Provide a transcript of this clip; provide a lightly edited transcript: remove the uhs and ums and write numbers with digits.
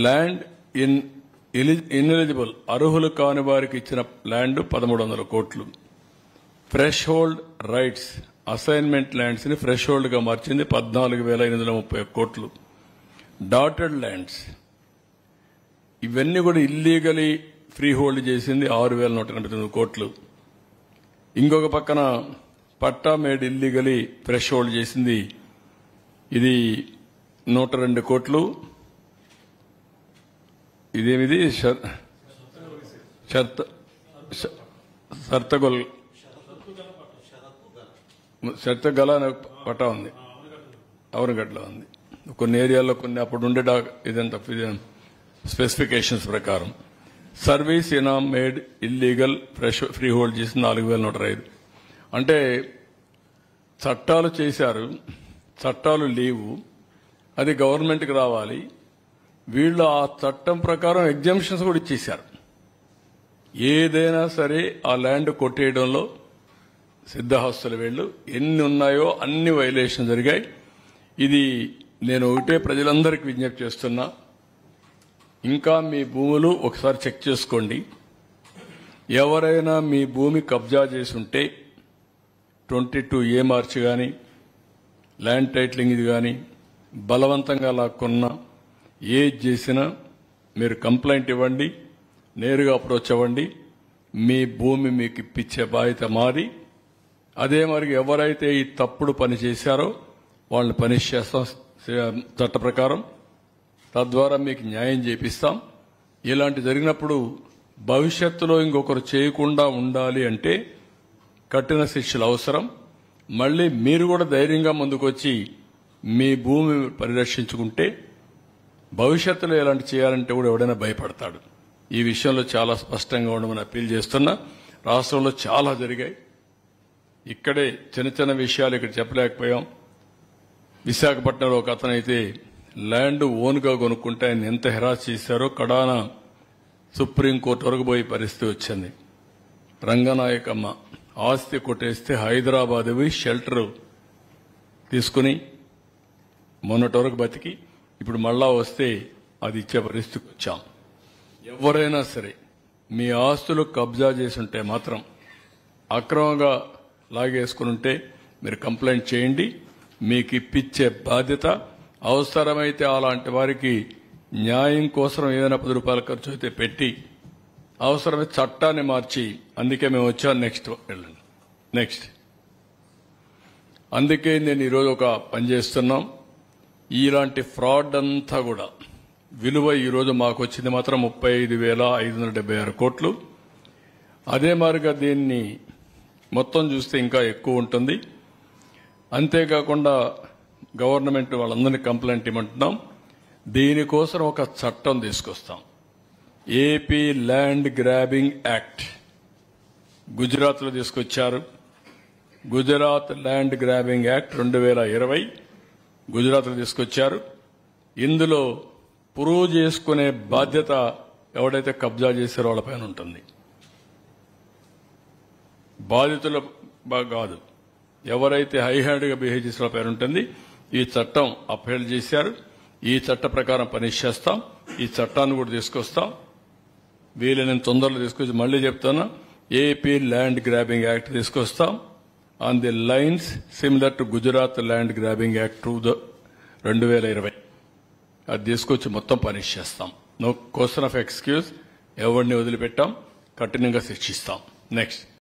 Land ineligible అర్హులు కాని వారికి ఇచ్చిన ల్యాండ్ 1300 కోట్లు. Fresh hold rights assignment lands ని ఫ్రెష్ హోల్డ్ గా మార్చింది 14,830 కోట్లు. డాటెడ్ ల్యాండ్స్ ఇవన్నీ కూడా ఇల్లీగలీ ఫ్రీ హోల్డ్ చేసింది 6,189 కోట్లు. ఇంకొక పక్కన పట్టా మేడ్ ఇల్లీగలీ ఫ్రెష్ హోల్డ్ చేసింది ఇది 102 కోట్లు. ఇదేమిది షర్తగల పట్టా ఉంది, అవనగడ్డలో ఉంది. కొన్ని ఏరియాల్లో కొన్ని అప్పుడు ఉండే ఇదంతా స్పెసిఫికేషన్స్ ప్రకారం. సర్వీస్ ఇనామ్ మేడ్ ఇల్లీగల్ ఫ్రీ హోల్డ్ చేసి 4,105. అంటే చట్టాలు చేశారు, చట్టాలు లేవు, అది గవర్నమెంట్కి రావాలి. వీళ్ళు ఆ చట్టం ప్రకారం ఎగ్జామ్షన్స్ కూడా ఇచ్చేశారు. ఏదైనా సరే ఆ ల్యాండ్ కొట్టేయడంలో సిద్ధహస్తులు వీళ్ళు ఎన్ని ఉన్నాయో అన్ని వైలేషన్ జరిగాయి. ఇది నేను ఒకటే ప్రజలందరికీ విజ్ఞప్తి చేస్తున్నా, ఇంకా మీ భూములు ఒకసారి చెక్ చేసుకోండి. ఎవరైనా మీ భూమి కబ్జా చేసి ఉంటే 22A మార్చ్ కానీ ల్యాండ్ టైటిలింగ్ ఇది కానీ బలవంతంగా లాక్కున్నా ఏది చేసినా మీరు కంప్లైంట్ ఇవ్వండి, నేరుగా అప్రోచ్ అవ్వండి. మీ భూమి మీకు ఇప్పించే బాధ్యత మాది. అదే మరి ఎవరైతే ఈ తప్పుడు పని చేశారో వాళ్ళని పనిష్ చేస్తాం చట్ట ప్రకారం. తద్వారా మీకు న్యాయం చేపిస్తాం. ఇలాంటి జరిగినప్పుడు భవిష్యత్తులో ఇంకొకరు చేయకుండా ఉండాలి అంటే కఠిన శిక్షలు అవసరం. మళ్లీ మీరు కూడా ధైర్యంగా ముందుకొచ్చి మీ భూమి పరిరక్షించుకుంటే భవిష్యత్తులో ఇలాంటి చేయాలంటే కూడా ఎవడైనా భయపడతాడు. ఈ విషయంలో చాలా స్పష్టంగా ఉండమని అప్పీల్ చేస్తున్నా. రాష్ట్రంలో చాలా జరిగాయి. ఇక్కడే చిన్న చిన్న విషయాలు ఇక్కడ చెప్పలేకపోయాం. విశాఖపట్నంలో ఒక అతనైతే ల్యాండ్ ఓన్గా కొనుక్కుంటే ఆయన ఎంత హెరాస్ చేశారో కడాన సుప్రీంకోర్టు వరకు పోయే పరిస్థితి వచ్చింది. రంగనాయకమ్మ ఆస్తి కొట్టేస్తే హైదరాబాద్ పోయి షెల్టర్ తీసుకుని మొన్నటి వరకు బతికి ఇప్పుడు మళ్ళా వస్తే అది ఇచ్చే పరిస్థితికి వచ్చాం. ఎవరైనా సరే మీ ఆస్తులు కబ్జా చేసి ఉంటే మాత్రం అక్రమంగా లాగేసుకుని ఉంటే మీరు కంప్లైంట్ చేయండి. మీకు ఇప్పించే బాధ్యత. అవసరమైతే అలాంటి వారికి న్యాయం కోసం ఏదైనా 10 రూపాయల ఖర్చు అయితే పెట్టి అవసరమైతే చట్టాన్ని మార్చి, అందుకే మేము వచ్చాం. నెక్స్ట్ అందుకే నేను ఈరోజు ఒక పని చేస్తున్నాం. ఇలాంటి ఫ్రాడ్ అంతా కూడా విలువ ఈరోజు మాకు వచ్చింది మాత్రం 35,576 కోట్లు. అదే మాదిరిగా దీన్ని మొత్తం చూస్తే ఇంకా ఎక్కువ ఉంటుంది. అంతేకాకుండా గవర్నమెంట్ వాళ్ళందరినీ కంప్లైంట్ ఇవ్వమంటున్నాం. దీనికోసం ఒక చట్టం తీసుకొస్తాం. ఏపీ ల్యాండ్ గ్రాబింగ్ యాక్ట్ గుజరాత్లో తీసుకొచ్చారు. గుజరాత్ ల్యాండ్ గ్రాబింగ్ యాక్ట్ 2020 గుజరాత్లో తీసుకొచ్చారు. ఇందులో ప్రూవ్ చేసుకునే బాధ్యత ఎవడైతే కబ్జా చేశారో వాళ్ళపైన ఉంటుంది. బాధితుల కాదు, ఎవరైతే హైహ్యాండ్గా బిహేవ్ చేసిన వాళ్ళపైన ఉంటుంది. ఈ చట్టం అప్హెల్డ్ చేశారు. ఈ చట్ట ప్రకారం పనిష్ చేస్తాం. ఈ చట్టాన్ని కూడా తీసుకొస్తాం. వీళ్ళని తొందరలో తీసుకొచ్చి మళ్లీ చెప్తున్నా, ఏపీ ల్యాండ్ గ్రాబింగ్ యాక్ట్ తీసుకొస్తాం on the lines similar to Gujarat land grabbing act 2020. అది తీసుకొచ్చి మొత్తం పనిష్ చేస్తాం. No question of excuse. ఎవరిని వదిలిపెట్టాం, కఠినంగా శిక్షిస్తాం. నెక్స్ట్